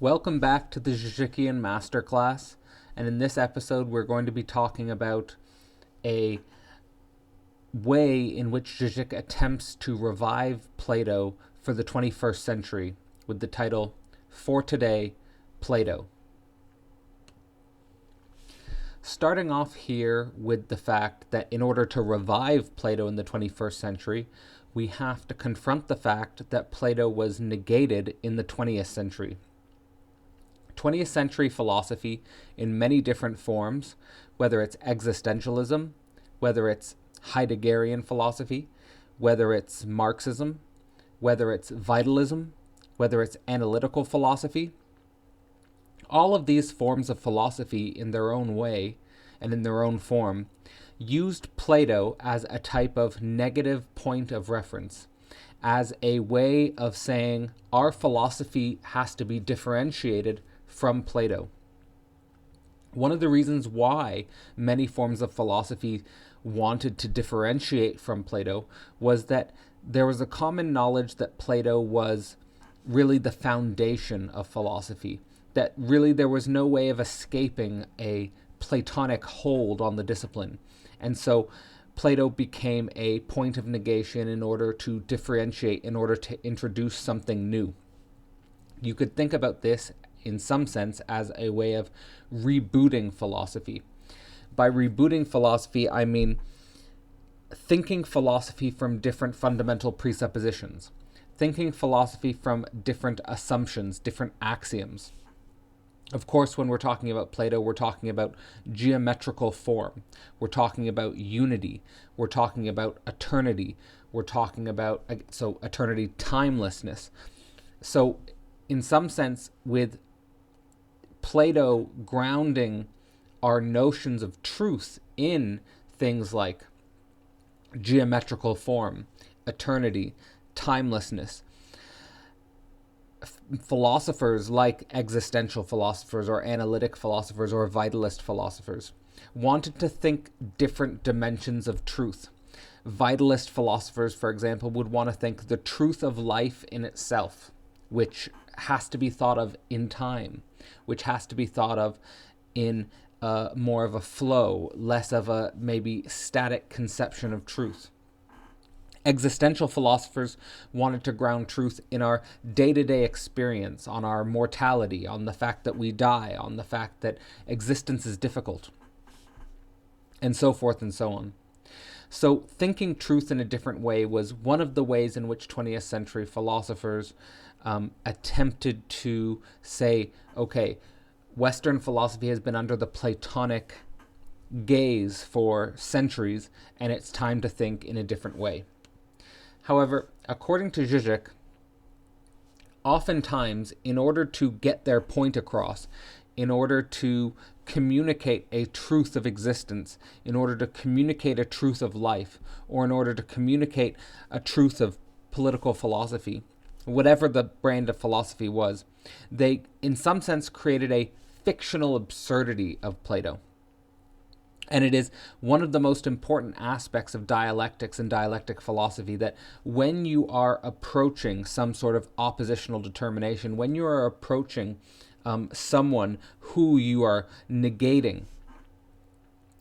Welcome back to the Žižekian Masterclass, and in this episode we're going to be talking about a way in which Žižek attempts to revive Plato for the 21st century with the title, For Today, Plato. Starting off here with the fact that in order to revive Plato in the 21st century, we have to confront the fact that Plato was negated in the 20th century. 20th century philosophy in many different forms, whether it's existentialism, whether it's Heideggerian philosophy, whether it's Marxism, whether it's vitalism, whether it's analytical philosophy, all of these forms of philosophy in their own way and in their own form used Plato as a type of negative point of reference, as a way of saying our philosophy has to be differentiated from Plato. One of the reasons why many forms of philosophy wanted to differentiate from Plato was that there was a common knowledge that Plato was really the foundation of philosophy, that really there was no way of escaping a Platonic hold on the discipline. And so Plato became a point of negation in order to differentiate, in order to introduce something new. You could think about this in some sense as a way of rebooting philosophy. By rebooting philosophy, I mean thinking philosophy from different fundamental presuppositions, thinking philosophy from different assumptions, different axioms. Of course, when we're talking about Plato, we're talking about geometrical form. We're talking about unity. We're talking about eternity. We're talking about, eternity, timelessness. So, in some sense, with Plato grounding our notions of truth in things like geometrical form, eternity, timelessness, philosophers like existential philosophers or analytic philosophers or vitalist philosophers wanted to think different dimensions of truth. Vitalist philosophers, for example, would want to think the truth of life in itself, which has to be thought of in time, which has to be thought of in more of a flow, less of a maybe static conception of truth. Existential philosophers wanted to ground truth in our day-to-day experience, on our mortality, on the fact that we die, on the fact that existence is difficult, and so forth and so on. So thinking truth in a different way was one of the ways in which 20th century philosophers attempted to say, okay, Western philosophy has been under the Platonic gaze for centuries, and it's time to think in a different way. However, according to Žižek, oftentimes, in order to get their point across, in order to communicate a truth of existence, in order to communicate a truth of life, or in order to communicate a truth of political philosophy, whatever the brand of philosophy was, they, in some sense, created a fictional absurdity of Plato. And it is one of the most important aspects of dialectics and dialectic philosophy that when you are approaching some sort of oppositional determination, when you are approaching someone who you are negating,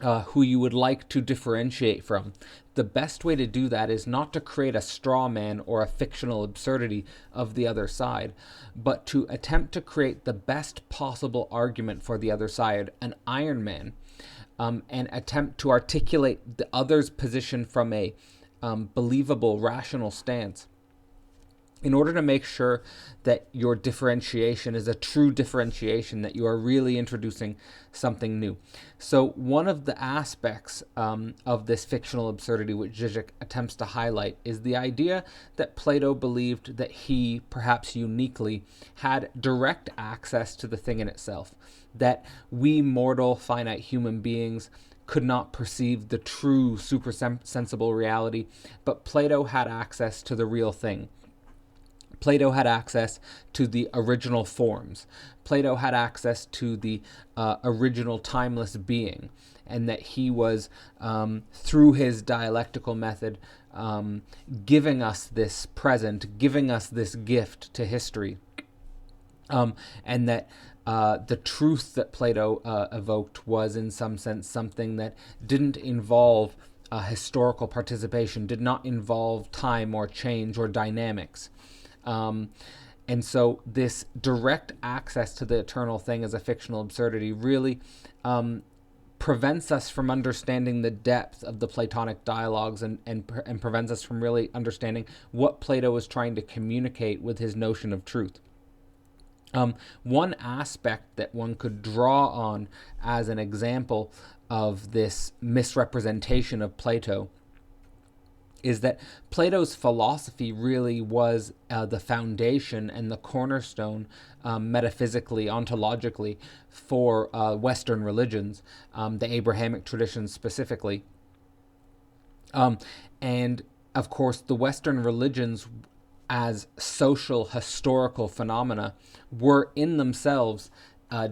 who you would like to differentiate from, the best way to do that is not to create a straw man or a fictional absurdity of the other side, but to attempt to create the best possible argument for the other side, an Iron Man, and attempt to articulate the other's position from a believable, rational stance, in order to make sure that your differentiation is a true differentiation, that you are really introducing something new. So one of the aspects of this fictional absurdity which Žižek attempts to highlight is the idea that Plato believed that he, perhaps uniquely, had direct access to the thing in itself, that we mortal, finite human beings could not perceive the true suprasensible reality, but Plato had access to the real thing. Plato had access to the original forms. Plato had access to the original timeless being, and that he was, through his dialectical method, giving us this present, giving us this gift to history. and that the truth that Plato evoked was, in some sense, something that didn't involve historical participation, did not involve time or change or dynamics. And so this direct access to the eternal thing as a fictional absurdity really prevents us from understanding the depth of the Platonic dialogues, and prevents us from really understanding what Plato was trying to communicate with his notion of truth. One aspect that one could draw on as an example of this misrepresentation of Plato is that Plato's philosophy really was the foundation and the cornerstone, metaphysically, ontologically, for Western religions, the Abrahamic traditions specifically. And of course, the Western religions, as social historical phenomena, were in themselves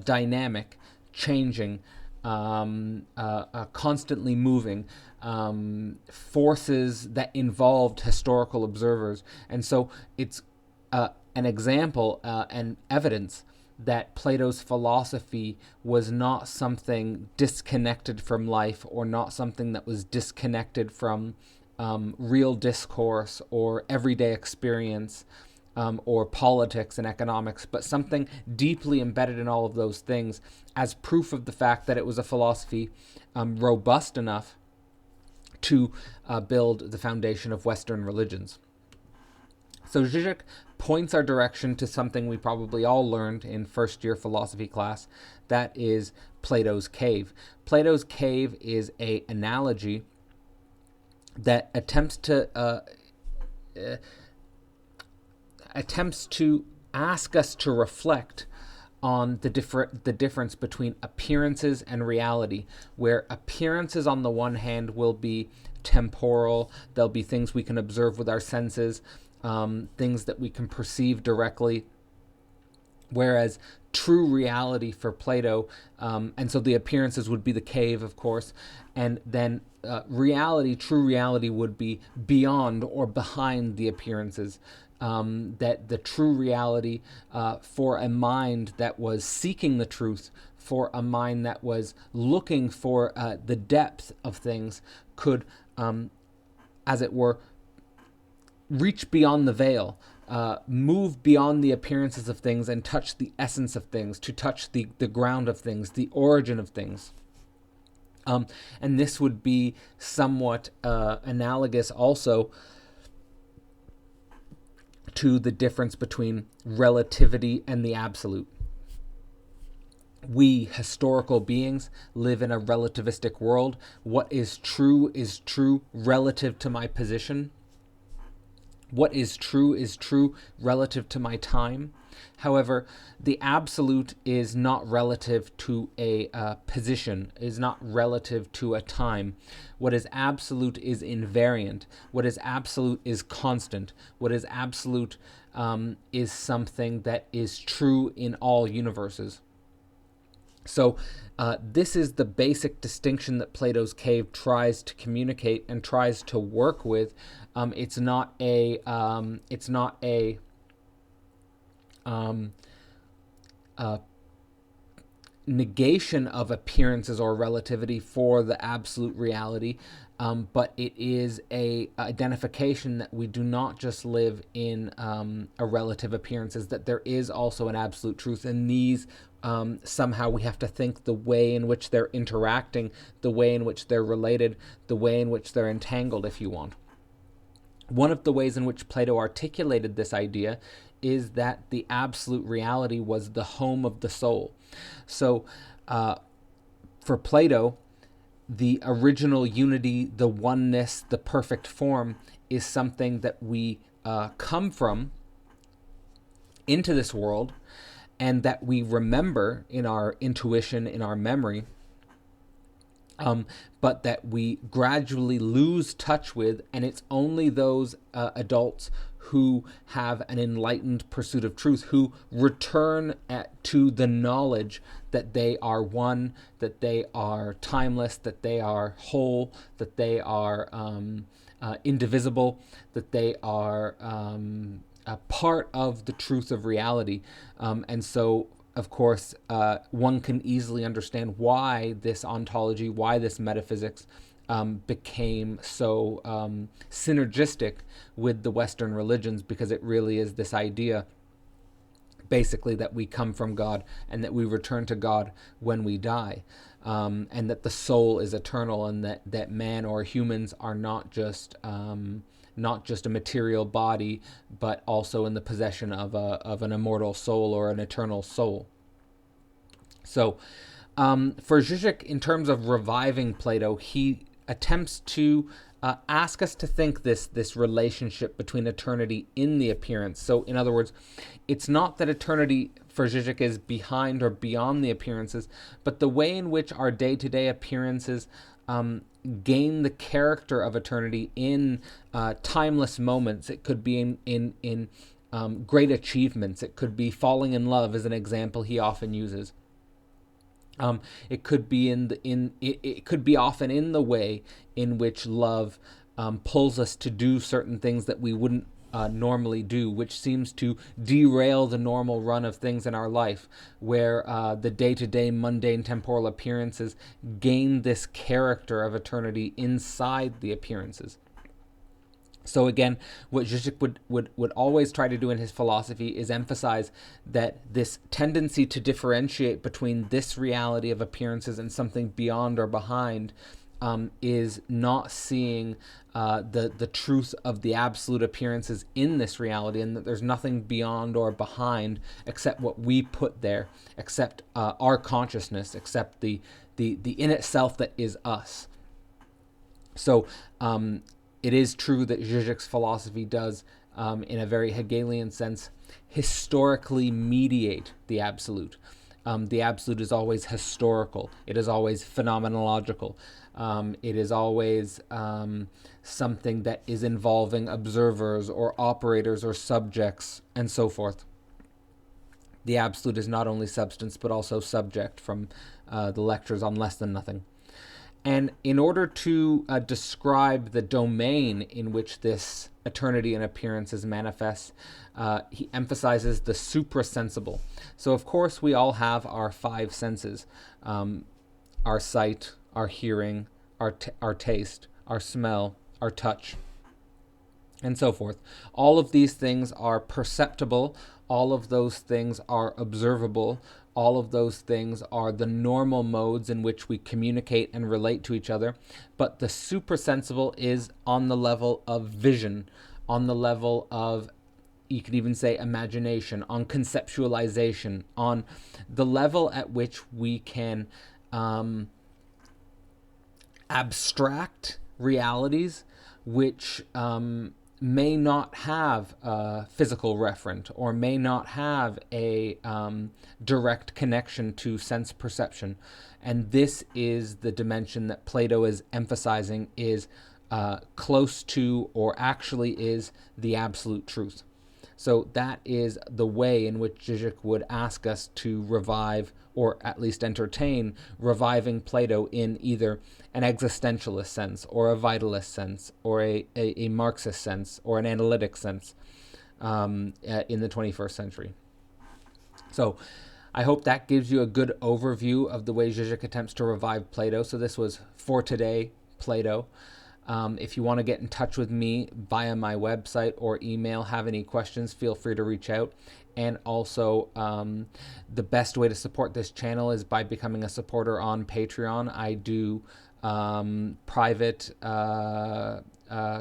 dynamic, changing, constantly moving forces that involved historical observers. And so it's an example and evidence that Plato's philosophy was not something disconnected from life, or not something that was disconnected from real discourse or everyday experience, or politics and economics, but something deeply embedded in all of those things, as proof of the fact that it was a philosophy robust enough to build the foundation of Western religions. So Žižek points our direction to something we probably all learned in first-year philosophy class, that is Plato's Cave. Plato's Cave is an analogy that attempts to ask us to reflect on the difference between appearances and reality, where appearances on the one hand will be temporal, they'll be things we can observe with our senses, things that we can perceive directly, whereas true reality for Plato, and so the appearances would be the cave, of course, and then true reality would be beyond or behind the appearances. That the true reality for a mind that was seeking the truth, for a mind that was looking for the depth of things, could, as it were, reach beyond the veil, move beyond the appearances of things and touch the essence of things, to touch the ground of things, the origin of things. And this would be somewhat analogous also to the difference between relativity and the absolute. We historical beings live in a relativistic world. What is true relative to my position. What is true relative to my time. However, the absolute is not relative to a position, is not relative to a time. What is absolute is invariant. What is absolute is constant. What is absolute is something that is true in all universes. So this is the basic distinction that Plato's Cave tries to communicate and tries to work with. It's not a negation of appearances or relativity for the absolute reality, but it is a identification that we do not just live in a relative appearances, that there is also an absolute truth, and these somehow we have to think the way in which they're interacting, the way in which they're related, the way in which they're entangled, if you want. One of the ways in which Plato articulated this idea is that the absolute reality was the home of the soul. So for Plato, the original unity, the oneness, the perfect form is something that we come from into this world, and that we remember in our intuition, in our memory, but that we gradually lose touch with, and it's only those adults who have an enlightened pursuit of truth, who return to the knowledge that they are one, that they are timeless, that they are whole, that they are indivisible, that they are a part of the truth of reality. And so, of course, one can easily understand why this ontology, why this metaphysics became so synergistic with the Western religions, because it really is this idea, basically, that we come from God and that we return to God when we die, and that the soul is eternal, and that man or humans are not just a material body, but also in the possession of an immortal soul or an eternal soul. So for Žižek, in terms of reviving Plato, he attempts to ask us to think this relationship between eternity in the appearance. So in other words, it's not that eternity for Žižek is behind or beyond the appearances, but the way in which our day-to-day appearances gain the character of eternity in timeless moments. It could be in great achievements. It could be falling in love, as an example he often uses. It could be it could be often in the way in which love pulls us to do certain things that we wouldn't normally do, which seems to derail the normal run of things in our life, where the day-to-day mundane temporal appearances gain this character of eternity inside the appearances. So again, what Žižek would always try to do in his philosophy is emphasize that this tendency to differentiate between this reality of appearances and something beyond or behind is not seeing the truth of the absolute appearances in this reality, and that there's nothing beyond or behind except what we put there, except our consciousness, except the in itself that is us. So it is true that Žižek's philosophy does, in a very Hegelian sense, historically mediate the absolute. The absolute is always historical. It is always phenomenological. It is always something that is involving observers or operators or subjects and so forth. The absolute is not only substance but also subject, from the lectures on Less Than Nothing. And in order to describe the domain in which this eternity and appearances manifests, he emphasizes the suprasensible. So, of course, we all have our five senses: our sight, our hearing, our taste, our smell, our touch, and so forth. All of these things are perceptible. All of those things are observable. All of those things are the normal modes in which we communicate and relate to each other. But the suprasensible is on the level of vision, on the level of, you could even say, imagination, on conceptualization, on the level at which we can abstract realities which may not have a physical referent, or may not have a direct connection to sense perception. And this is the dimension that Plato is emphasizing is close to, or actually is, the absolute truth. So that is the way in which Žižek would ask us to revive, or at least entertain, reviving Plato in either an existentialist sense, or a vitalist sense, or a Marxist sense, or an analytic sense in the 21st century. So I hope that gives you a good overview of the way Žižek attempts to revive Plato. So this was For Today, Plato. If you want to get in touch with me via my website or email, have any questions, feel free to reach out. And also, the best way to support this channel is by becoming a supporter on Patreon. I do private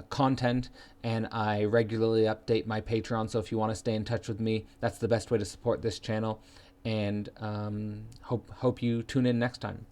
content, and I regularly update my Patreon. So if you want to stay in touch with me, that's the best way to support this channel. And hope you tune in next time.